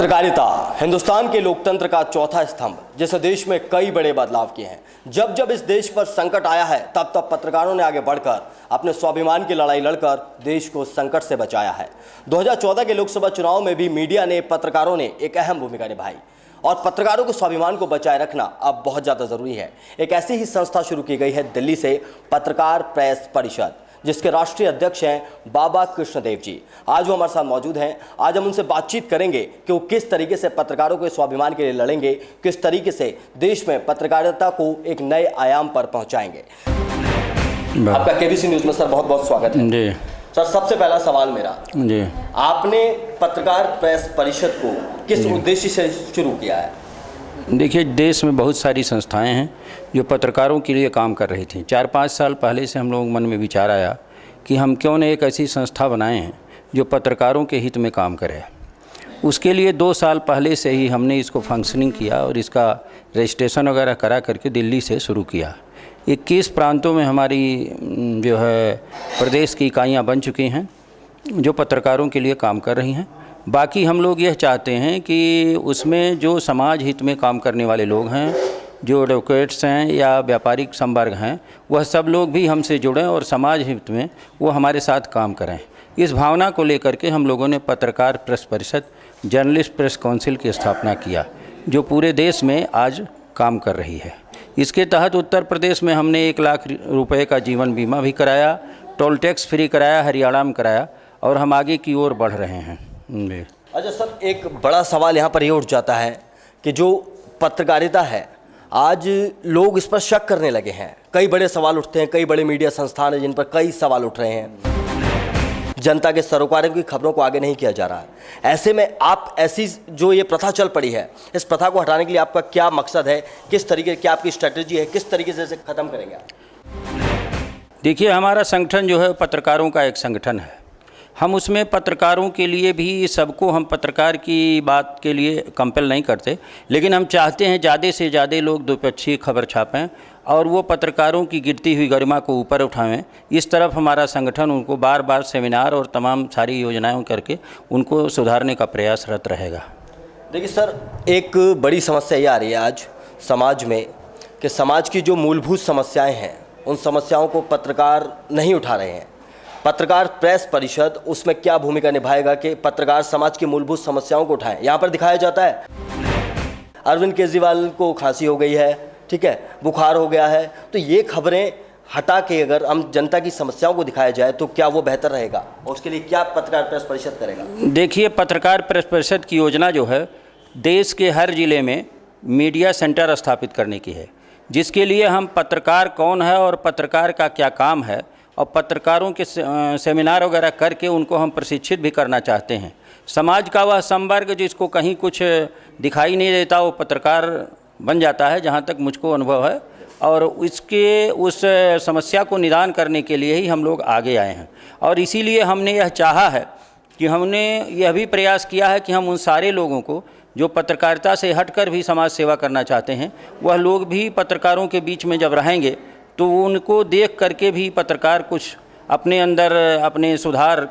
पत्रकारिता हिंदुस्तान के लोकतंत्र का चौथा स्तंभ, जिसने देश में कई बड़े बदलाव किए हैं। जब जब इस देश पर संकट आया है, तब तब पत्रकारों ने आगे बढ़कर अपने स्वाभिमान की लड़ाई लड़कर देश को संकट से बचाया है। 2014 के लोकसभा चुनाव में भी मीडिया ने, पत्रकारों ने एक अहम भूमिका निभाई और पत्रकारों को स्वाभिमान को बचाए रखना अब बहुत ज़्यादा ज़रूरी है। एक ऐसी ही संस्था शुरू की गई है दिल्ली से, पत्रकार प्रेस परिषद, जिसके राष्ट्रीय अध्यक्ष हैं बाबा कृष्णदेव जी। आज वो हमारे साथ मौजूद हैं। आज हम उनसे बातचीत करेंगे कि वो किस तरीके से पत्रकारों के स्वाभिमान के लिए लड़ेंगे, किस तरीके से देश में पत्रकारिता को एक नए आयाम पर पहुंचाएंगे। आपका केबीसी न्यूज़ में सर बहुत बहुत स्वागत है। जी सर, सबसे पहला सवाल मेरा, जी, आपने पत्रकार प्रेस परिषद को किस उद्देश्य से शुरू किया है? देखिए, देश में बहुत सारी संस्थाएं हैं जो पत्रकारों के लिए काम कर रही थी। 4-5 साल पहले से हम लोग मन में विचार आया कि हम क्यों न एक ऐसी संस्था बनाए हैं जो पत्रकारों के हित में काम करे। उसके लिए 2 साल पहले से ही हमने इसको फंक्शनिंग किया और इसका रजिस्ट्रेशन वगैरह करा करके दिल्ली से शुरू किया। 21 प्रांतों में हमारी जो है प्रदेश की इकाइयाँ बन चुकी हैं जो पत्रकारों के लिए काम कर रही हैं। बाकी हम लोग यह चाहते हैं कि उसमें जो समाज हित में काम करने वाले लोग हैं, जो एडवोकेट्स हैं या व्यापारिक संवर्ग हैं, वह सब लोग भी हमसे जुड़ें और समाज हित में वो हमारे साथ काम करें। इस भावना को लेकर के हम लोगों ने पत्रकार प्रेस परिषद, जर्नलिस्ट प्रेस काउंसिल की स्थापना किया, जो पूरे देश में आज काम कर रही है। इसके तहत उत्तर प्रदेश में हमने 1 लाख रुपए का जीवन बीमा भी कराया, टोल टैक्स फ्री कराया, हरियाणा में कराया और हम आगे की ओर बढ़ रहे हैं। अच्छा सर, एक बड़ा सवाल यहाँ पर ये उठ जाता है कि जो पत्रकारिता है, आज लोग इस पर शक करने लगे हैं। कई बड़े सवाल उठते हैं, कई बड़े मीडिया संस्थान हैं जिन पर कई सवाल उठ रहे हैं। जनता के सरोकारों की खबरों को आगे नहीं किया जा रहा है। ऐसे में आप ऐसी जो ये प्रथा चल पड़ी है, इस प्रथा को हटाने के लिए आपका क्या मकसद है, किस तरीके की आपकी स्ट्रेटजी है, किस तरीके से इसे ख़त्म करेंगे आप? देखिए, हमारा संगठन जो है पत्रकारों का एक संगठन है। हम उसमें पत्रकारों के लिए भी, सबको हम पत्रकार की बात के लिए कंपेल नहीं करते, लेकिन हम चाहते हैं ज़्यादा से ज़्यादा लोग द्विपक्षीय खबर छापें और वो पत्रकारों की गिरती हुई गरिमा को ऊपर उठाएं। इस तरफ हमारा संगठन उनको बार बार सेमिनार और तमाम सारी योजनाएं करके उनको सुधारने का प्रयासरत रहेगा। देखिए सर, एक बड़ी समस्या ये आ रही है आज समाज में कि समाज की जो मूलभूत समस्याएं हैं, उन समस्याओं को पत्रकार नहीं उठा रहे हैं। पत्रकार प्रेस परिषद उसमें क्या भूमिका निभाएगा कि पत्रकार समाज की मूलभूत समस्याओं को उठाएं? यहाँ पर दिखाया जाता है अरविंद केजरीवाल को खांसी हो गई है, ठीक है, बुखार हो गया है, तो ये खबरें हटा के अगर हम जनता की समस्याओं को दिखाया जाए तो क्या वो बेहतर रहेगा? और उसके लिए क्या पत्रकार प्रेस परिषद करेगा? देखिए, पत्रकार प्रेस परिषद की योजना जो है देश के हर जिले में मीडिया सेंटर स्थापित करने की है, जिसके लिए हम पत्रकार कौन है और पत्रकार का क्या काम है और पत्रकारों के सेमिनार वगैरह करके उनको हम प्रशिक्षित भी करना चाहते हैं। समाज का वह संवर्ग जिसको कहीं कुछ दिखाई नहीं देता, वो पत्रकार बन जाता है, जहाँ तक मुझको अनुभव है। और उस समस्या को निदान करने के लिए ही हम लोग आगे आए हैं और इसीलिए हमने यह चाहा है कि हमने यह भी प्रयास किया है कि हम उन सारे लोगों को जो पत्रकारिता से हटकर भी समाज सेवा करना चाहते हैं, वह लोग भी पत्रकारों के बीच में जब रहेंगे तो उनको देख करके भी पत्रकार कुछ अपने अंदर अपने सुधार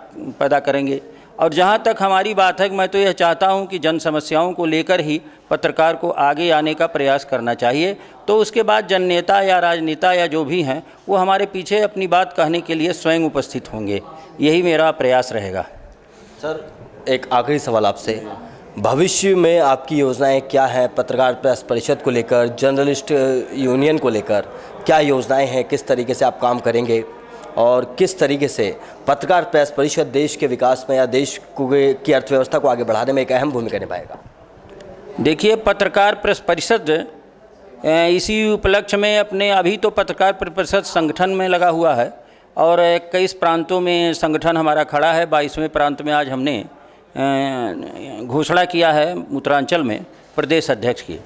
पैदा करेंगे। और जहाँ तक हमारी बात है, मैं तो यह चाहता हूँ कि जन समस्याओं को लेकर ही पत्रकार को आगे आने का प्रयास करना चाहिए। तो उसके बाद जन नेता या राजनेता या जो भी हैं वो हमारे पीछे अपनी बात कहने के लिए स्वयं उपस्थित होंगे। यही मेरा प्रयास रहेगा। सर, एक आखिरी सवाल आपसे, भविष्य में आपकी योजनाएं क्या हैं? पत्रकार प्रेस परिषद को लेकर, जर्नलिस्ट यूनियन को लेकर क्या योजनाएं हैं? किस तरीके से आप काम करेंगे और किस तरीके से पत्रकार प्रेस परिषद देश के विकास में या देश की अर्थव्यवस्था को आगे बढ़ाने में एक अहम भूमिका निभाएगा? देखिए, पत्रकार प्रेस परिषद इसी उपलक्ष्य में अपने अभी तो पत्रकार प्रेस परिषद संगठन में लगा हुआ है और 21 प्रांतों में संगठन हमारा खड़ा है। 22वें प्रांत में आज हमने घोषणा किया है उत्तरांचल में प्रदेश अध्यक्ष की।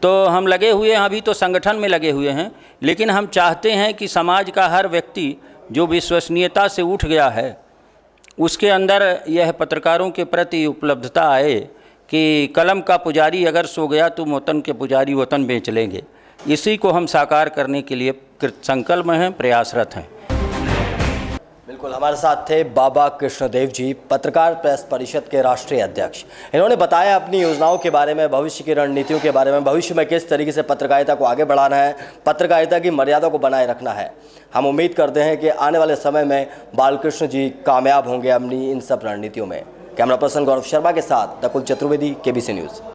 तो हम लगे हुए हैं, अभी तो संगठन में लगे हुए हैं, लेकिन हम चाहते हैं कि समाज का हर व्यक्ति जो विश्वसनीयता से उठ गया है, उसके अंदर यह पत्रकारों के प्रति उपलब्धता आए कि कलम का पुजारी अगर सो गया तो वतन के पुजारी वतन बेच लेंगे। इसी को हम साकार करने के लिए कृत संकल्प हैं, प्रयासरत हैं। बिल्कुल, हमारे साथ थे बाबा कृष्णदेव जी, पत्रकार प्रेस परिषद के राष्ट्रीय अध्यक्ष। इन्होंने बताया अपनी योजनाओं के बारे में, भविष्य की रणनीतियों के बारे में, भविष्य में किस तरीके से पत्रकारिता को आगे बढ़ाना है, पत्रकारिता की मर्यादा को बनाए रखना है। हम उम्मीद करते हैं कि आने वाले समय में बालकृष्ण जी कामयाब होंगे अपनी इन सब रणनीतियों में। कैमरा पर्सन गौरव शर्मा के साथ नकुल चतुर्वेदी, केबीसी न्यूज़।